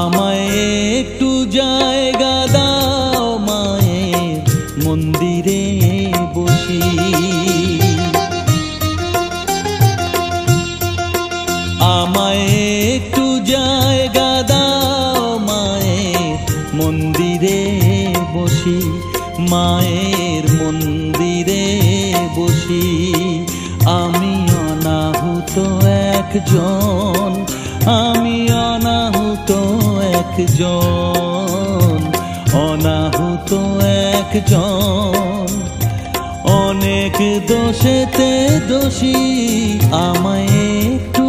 আমায় একটু জায়গা দাও মায়ের মন্দিরে বসি। আমায় একটু জায়গা দাও মায়ের মন্দিরে বসি, মায়ের মন্দিরে বসি। আমি অনাহুত একজন, আমি অনাহুত একজন, অনাহুত একজন। অনেক দোষেতে দোষী, আমায় একটু